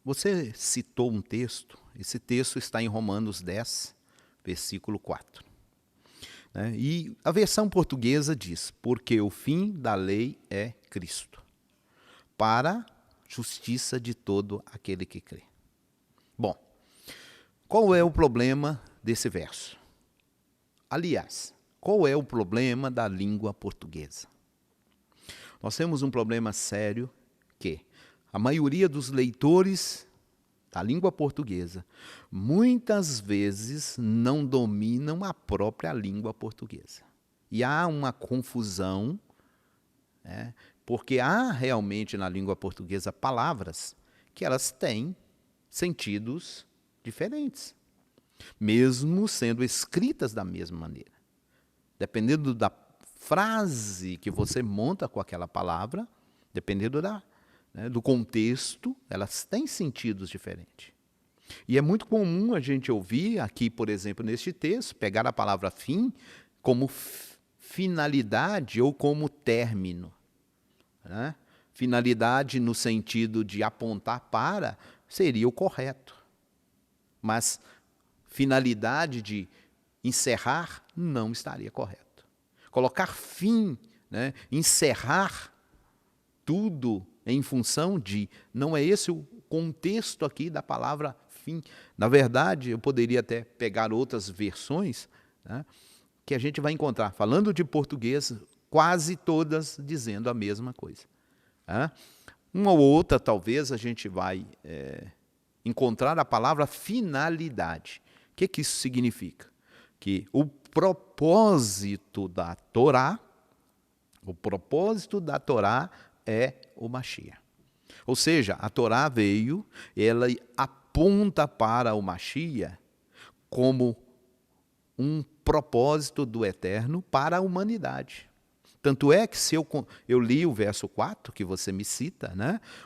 Você citou um texto, esse texto está em Romanos 10, versículo 4. Né? E a versão portuguesa diz, porque o fim da lei é Cristo, para justiça de todo aquele que crê. Bom, qual é o problema desse verso? Aliás, qual é o problema da língua portuguesa? Nós temos um problema sério que a maioria dos leitores da língua portuguesa muitas vezes não dominam a própria língua portuguesa. E há uma confusão, porque há realmente na língua portuguesa palavras que elas têm sentidos diferentes, mesmo sendo escritas da mesma maneira. Dependendo da frase que você monta com aquela palavra, dependendo do contexto, elas têm sentidos diferentes. E é muito comum a gente ouvir aqui, por exemplo, neste texto, pegar a palavra fim como finalidade ou como término. Né? Finalidade no sentido de apontar para seria o correto. Mas finalidade de encerrar não estaria correto. Colocar fim, encerrar tudo em função de, não é esse o contexto aqui da palavra fim. Na verdade, eu poderia até pegar outras versões, que a gente vai encontrar, falando de português, quase todas dizendo a mesma coisa. Uma ou outra, talvez, a gente vai encontrar a palavra finalidade. O que isso significa? Que o propósito da Torá é o Mashiach. Ou seja, a Torá veio, ela aponta para o Mashiach como um propósito do Eterno para a humanidade. Tanto é que se eu li o verso 4, que você me cita,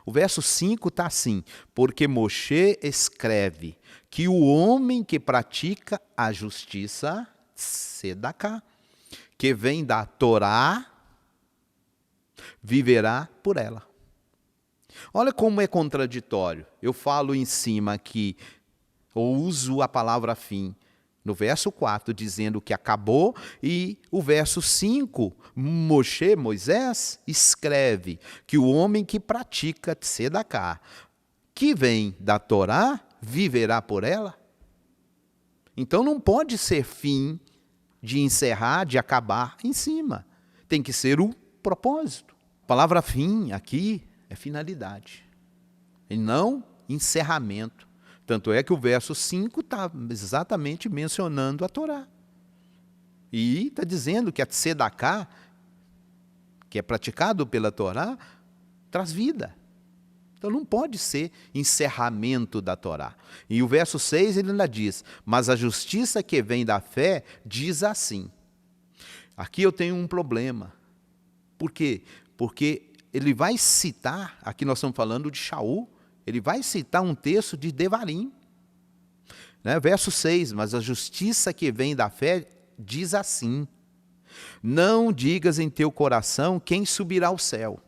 o verso 5 está assim, porque Moshe escreve que o homem que pratica a justiça, Sedaká, que vem da Torá, viverá por ela. Olha como é contraditório. Eu falo em cima aqui, ou uso a palavra fim, no verso 4, dizendo que acabou, e o verso 5, Moisés, escreve que o homem que pratica Tzedaká, que vem da Torá, viverá por ela. Então não pode ser fim de encerrar, de acabar em cima. Tem que ser o propósito. A palavra fim aqui é finalidade, e não encerramento. Tanto é que o verso 5 está exatamente mencionando a Torá. E está dizendo que a Tzedaká, que é praticado pela Torá, traz vida. Então não pode ser encerramento da Torá. E o verso 6 ele ainda diz, mas a justiça que vem da fé diz assim. Aqui eu tenho um problema. Por quê? Porque ele vai citar, aqui nós estamos falando de Shaul, ele vai citar um texto de Devarim. Verso 6, mas a justiça que vem da fé diz assim, não digas em teu coração quem subirá ao céu.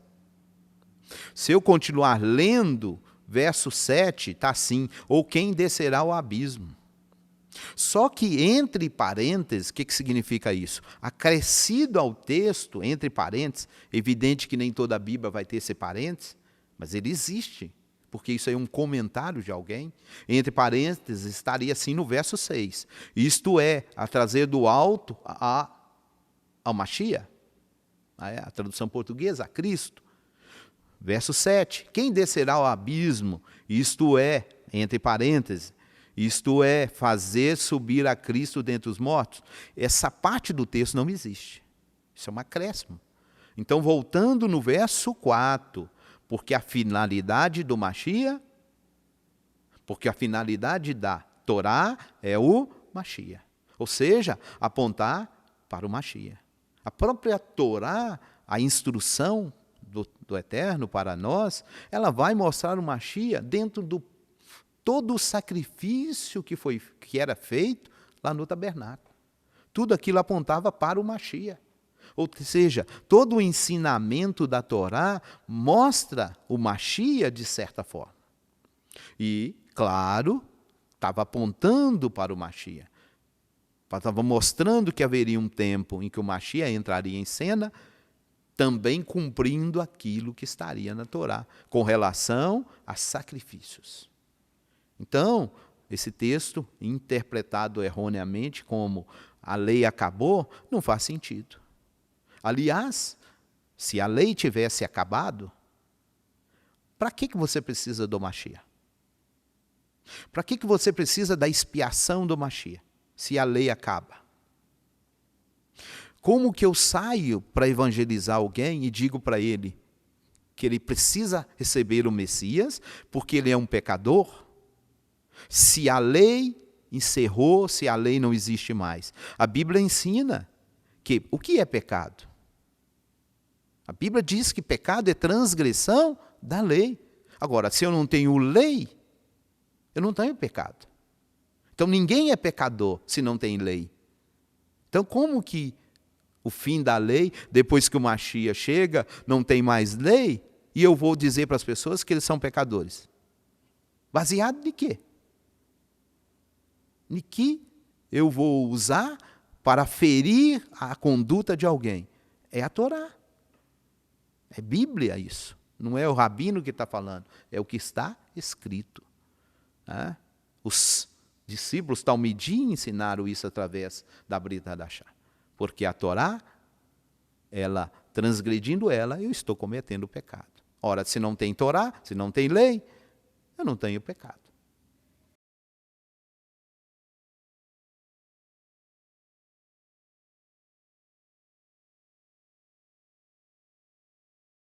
Se eu continuar lendo, verso 7 está assim, ou quem descerá ao abismo. Só que entre parênteses, o que significa isso? Acrescido ao texto, entre parênteses, evidente que nem toda a Bíblia vai ter esse parênteses, mas ele existe, porque isso é um comentário de alguém. Entre parênteses, estaria assim no verso 6. Isto é, a trazer do alto ao Mashiach, a tradução portuguesa, a Cristo. Verso 7, quem descerá ao abismo? Isto é, entre parênteses, isto é, fazer subir a Cristo dentre os mortos. Essa parte do texto não existe. Isso é um acréscimo. Então, voltando no verso 4, porque a finalidade do Mashiach, porque a finalidade da Torá é o Mashiach. Ou seja, apontar para o Mashiach. A própria Torá, a instrução do Eterno para nós, ela vai mostrar o Mashiach dentro do todo o sacrifício que era feito lá no tabernáculo. Tudo aquilo apontava para o Mashiach. Ou seja, todo o ensinamento da Torá mostra o Mashiach de certa forma. E, claro, estava apontando para o Mashiach. Estava mostrando que haveria um tempo em que o Mashiach entraria em cena, também cumprindo aquilo que estaria na Torá, com relação a sacrifícios. Então, esse texto, interpretado erroneamente como a lei acabou, não faz sentido. Aliás, se a lei tivesse acabado, para que você precisa do Mashiach? Para que você precisa da expiação do Mashiach, se a lei acaba? Como que eu saio para evangelizar alguém e digo para ele que ele precisa receber o Messias porque ele é um pecador? Se a lei encerrou, se a lei não existe mais. A Bíblia ensina que o que é pecado? A Bíblia diz que pecado é transgressão da lei. Agora, se eu não tenho lei, eu não tenho pecado. Então ninguém é pecador se não tem lei. Então como que o fim da lei, depois que o Mashiach chega, não tem mais lei, e eu vou dizer para as pessoas que eles são pecadores? Baseado em quê? Em que eu vou usar para ferir a conduta de alguém? É a Torá. É Bíblia isso. Não é o rabino que está falando, é o que está escrito. Os discípulos talmidim ensinaram isso através da Brit Hadashah. Porque a Torá, ela, transgredindo ela, eu estou cometendo pecado. Ora, se não tem Torá, se não tem lei, eu não tenho pecado.